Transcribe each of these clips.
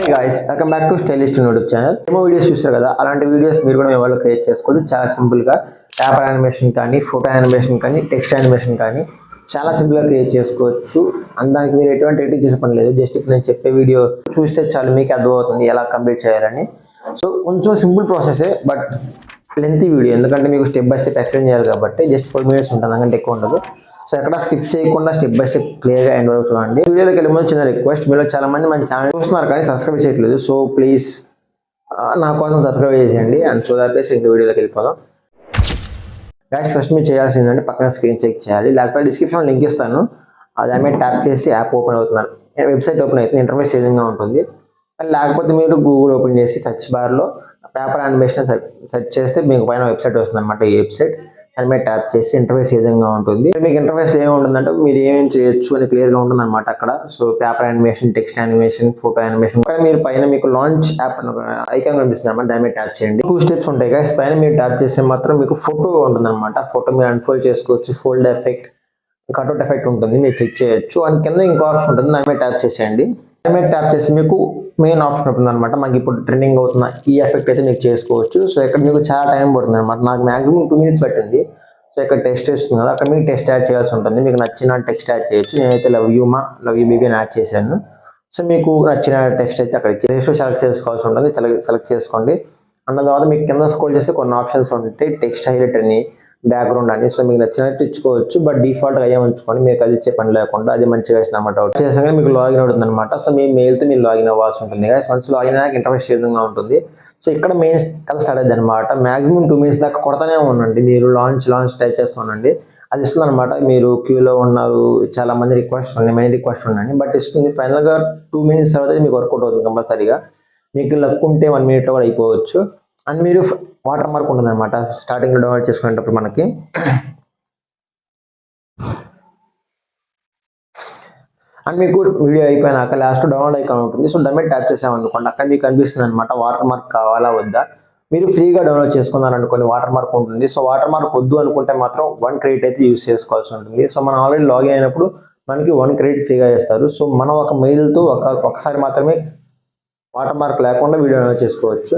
Hey guys, welcome back to stylish YouTube channel. ఏమో videos చూస్తారు కదా, అలాంటి వీడియోస్ మీరు కూడా మీ వాళ్ళు క్రియేట్ చేసుకోవచ్చు. చాలా సింపుల్గా పేపర్ యానిమేషన్ కానీ, ఫోటో యానిమేషన్ కానీ, టెక్స్ట్ యానిమేషన్ కానీ చాలా సింపుల్గా క్రియేట్ చేసుకోవచ్చు. దానికి మీరు ఎటువంటి ఎడిట్ చేసే పని లేదు. జస్ట్ ఇప్పుడు నేను చెప్పే వీడియో చూస్తే చాలు మీకు అర్థమవుతుంది ఎలా కంప్లీట్ చేయాలని. సో కొంచెం సింపుల్ ప్రాసెసే, బట్ లెంతీ వీడియో, ఎందుకంటే మీకు స్టెప్ బై స్టెప్ ఎక్స్ప్లెయిన్ చేయాలి కాబట్టి. జస్ట్ 4 minutes ఉంటుంది, అంతకంటే ఎక్కువ ఉండదు. సో ఎక్కడ స్కిప్ చేయకుండా స్టెప్ బై స్టెప్ క్లియర్గా ఎండ్ వరకు చూడండి. వీడియోలోకి వెళ్ళే ముందు చిన్న రిక్వెస్ట్, మీలో చాలా మంది మన ఛానల్ చూస్తున్నారు కానీ సబ్స్క్రైబ్ చేయట్లేదు. సో ప్లీజ్ నా కోసం సబ్స్క్రైబ్ చేసేయండి. అండ్ సో దాట్ ఇంక వీడియోలోకి వెళ్ళిపోదాం. గైస్, ఫస్ట్ మీరు చేయాల్సింది ఏంటంటే పక్కన స్క్రీన్ చెక్ చేయాలి, లేకపోతే డిస్క్రిప్షన్లో లింక్ ఇస్తాను. అది ఆమె ట్యాప్ చేసి యాప్ ఓపెన్ అవుతున్నాను, వెబ్సైట్ ఓపెన్ అవుతుంది, ఇంటర్ఫేస్ ఏ విధంగా ఉంటుంది. లేకపోతే మీరు గూగుల్ ఓపెన్ చేసి సెర్చ్ బార్లో పేపర్ యానిమేషన్ సెర్చ్ చేస్తే మీకు పైన వెబ్సైట్ వస్తుంది అనమాట. ఈ వెబ్సైట్ దాని మీద ట్యాప్ చేసి ఇంటర్ఫేస్ ఏ విధంగా ఉంటుంది. మీకు ఇంటర్ఫేస్ ఏముంటుందంటే మీరు ఏమేమి చేయొచ్చు అని క్లియర్గా ఉంటుంది అనమాట అక్కడ. So paper animation, text animation, photo animation. మీరు పైన మీకు లాంచ్ యాప్ ఐకాన్ కనిపిస్తుంది అనమాట, దాని మీద ట్యాప్ చేయండి. 2 steps ఉంటాయి కదా, పైన మీరు ట్యాప్ చేస్తే మాత్రం మీకు ఫోటో ఉంటుంది అనమాట. ఫోటో మీరు అన్ఫోల్డ్ చేసుకోవచ్చు, ఫోల్డ్ ఎఫెక్ట్, కట్అవుట్ ఎఫెక్ట్ ఉంటుంది, మీరు చెక్ చేయొచ్చు. అండ్ కింద ఇంకో ఆప్షన్ ఉంటుంది, దాని మీద ట్యాప్ చేసేయండి. దాని మీద ట్యాప్ చేసి మీకు మెయిన్ ఆప్షన్ ఉంటుంది అనమాట. మాకు ఇప్పుడు ట్రెండింగ్ అవుతున్న ఈ ఎఫెక్ట్ అయితే మీకు చేసుకోవచ్చు. సో ఇక్కడ మీకు చాలా టైం పడుతుంది అనమాట. నాకు మాక్సిమం 2 minutes పట్టింది. సో ఇక్కడ టెక్స్ట్ వస్తుంది కదా, అక్కడ మీకు టెక్స్ట్ యాడ్ చేయాల్సి ఉంటుంది. మీకు నచ్చిన టెక్స్ట్ యాడ్ చేయొచ్చు. నేనైతే లవ్ యూ బేబీ అని యాడ్ చేశాను. సో మీకు నచ్చిన టెక్స్ట్ అయితే అక్కడ రేషియో సెలెక్ట్ చేసుకోవాల్సి ఉంటుంది. సెలెక్ట్ చేసుకోండి. అన్న తర్వాత మీకు కింద స్క్రోల్ చేస్తే కొన్ని ఆప్షన్స్ ఉంటాయి, టెక్స్ట్ హైలైట్ అని, బ్యాక్గ్రౌండ్ అని. సో మీకు నచ్చినట్టు ఇచ్చుకోవచ్చు, బట్ డిఫాల్ట్గా అయ్యే ఉంచుకోండి, మీకు అది ఇచ్చే పని లేకుండా. అది మంచిగా వేసింది అనమాట. చేసాక మీకు లాగిన్ అవుతుంది అనమాట. సో మీ మెయిల్తో మీరు లాగిన్ అవ్వాల్సి ఉంటుంది. వన్స్ లాగిన్ అయ్యాక ఇంటర్ఫేస్ ఏ విధంగా ఉంటుంది. సో ఇక్కడ మెయిన్ కథ స్టార్ట్ అయింది అనమాట. మాక్సిమం 2 minutes దాకా కొడతానే ఉండండి. మీరు లాంచ్ టైప్ చేస్తూ ఉండండి, అది ఇస్తుంది అనమాట. మీరు క్యూలో ఉన్నారు, చాలా మంది రిక్వెస్ట్ ఉన్నాయి, మెయిన్ రిక్వెస్ట్ ఉన్నాయండి, బట్ ఇస్తుంది. ఫైనల్గా 2 minutes తర్వాత మీకు వర్కౌట్ అవుతుంది కంపల్సరీగా. మీకు లక్ ఉంటే 1 minute కూడా అయిపోవచ్చు. అండ్ మీరు వాటర్ మార్క్ ఉంటుంది అనమాట స్టార్టింగ్లో డౌన్లోడ్ చేసుకునేటప్పుడు మనకి. అండ్ మీకు వీడియో అయిపోయినాక లాస్ట్ డౌన్లోడ్ ఐకాన్ ఉంటుంది. సో దాని మీద ట్యాప్ చేసామనుకోండి, అక్కడ మీకు కనిపిస్తుంది అనమాట వాటర్ మార్క్ కావాలా వద్దా. మీరు ఫ్రీగా డౌన్లోడ్ చేసుకున్నారనుకోండి, వాటర్ మార్క్ ఉంటుంది. సో వాటర్ మార్క్ వద్దు అనుకుంటే మాత్రం 1 credit అయితే యూజ్ చేసుకోవాల్సి ఉంటుంది. సో మనం ఆల్రెడీ లాగిన్ అయినప్పుడు మనకి 1 credit ఫ్రీగా ఇస్తారు. సో మనం ఒక మెయిల్తో ఒకసారి మాత్రమే వాటర్ మార్క్ లేకుండా వీడియో డౌన్లోడ్ చేసుకోవచ్చు.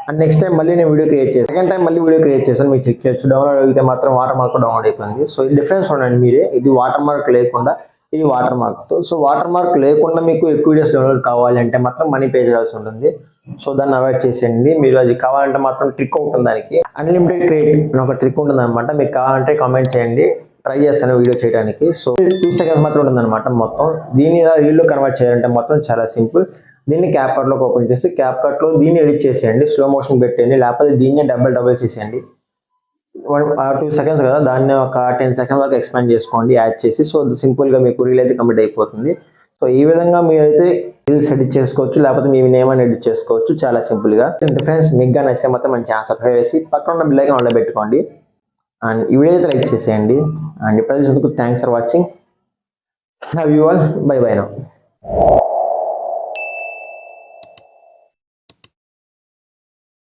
అండ్ నెక్స్ట్ టైం మళ్ళీ నేను వీడియో క్రియేట్ చేస్తాను, సెకండ్ టైం మళ్ళీ వీడియో క్రియేట్ చేస్తాను, మీరు చెక్ చేయొచ్చు. డౌన్లోడ్ అయితే మాత్రం వాటర్ మార్క్ డౌన్లోడ్ అయిపోయింది. సో ఇది డిఫరెన్స్ ఉండండి మీరే, ఇది వాటర్ మార్క్ లేకుండా, ఇది వాటర్ మార్క్తో. సో వాటర్ మార్క్ లేకుండా మీకు ఎక్కువ వీడియోస్ డౌన్లోడ్ కావాలంటే మాత్రం మనీ పే చేయాల్సి ఉంటుంది. సో దాన్ని అవాయిడ్ చేసేయండి. మీరు అది కావాలంటే మాత్రం ట్రిక్ ఉంటుంది, దానికి అన్లిమిటెడ్ క్రియేట్ అని ఒక ట్రిక్ ఉంటుంది అనమాట. మీకు కావాలంటే కామెంట్ చేయండి, ట్రై చేస్తాను వీడియో చేయడానికి. సో 2 seconds మాత్రం ఉంటుంది అనమాట మొత్తం. దీన్ని రీల్లో కన్వర్ట్ చేయాలంటే మాత్రం చాలా సింపుల్. దీన్ని క్యాప్కట్లోకి ఓపెన్ చేసి క్యాప్కట్లో దీన్ని ఎడిట్ చేసేయండి, స్లో మోషన్ పెట్టండి, లేకపోతే దీన్ని డబుల్ చేసేయండి. 2 seconds కదా, దాన్ని ఒక 10 seconds వరకు ఎక్స్పాండ్ చేసుకోండి, యాడ్ చేసి. సో సింపుల్గా మీకు రీల్ అయితే కంప్లీట్ అయిపోతుంది. సో ఈ విధంగా మీరైతే రీల్స్ ఎడిట్ చేసుకోవచ్చు, లేకపోతే మీ నేమ్ అని ఎడిట్ చేసుకోవచ్చు చాలా సింపుల్గా. ఫ్రెండ్స్, మీకు కానీ నచ్చితే మాత్రం మన ఛానల్ సబ్స్క్రైబ్ చేసి పక్కన ఉన్న బెల్ ఐకాన్ ఆన్లో పెట్టుకోండి. అండ్ ఈ వీడియో అయితే లైక్ చేసేయండి. అండ్ ఇప్పటికీ thanks for watching. Love you all, by by now.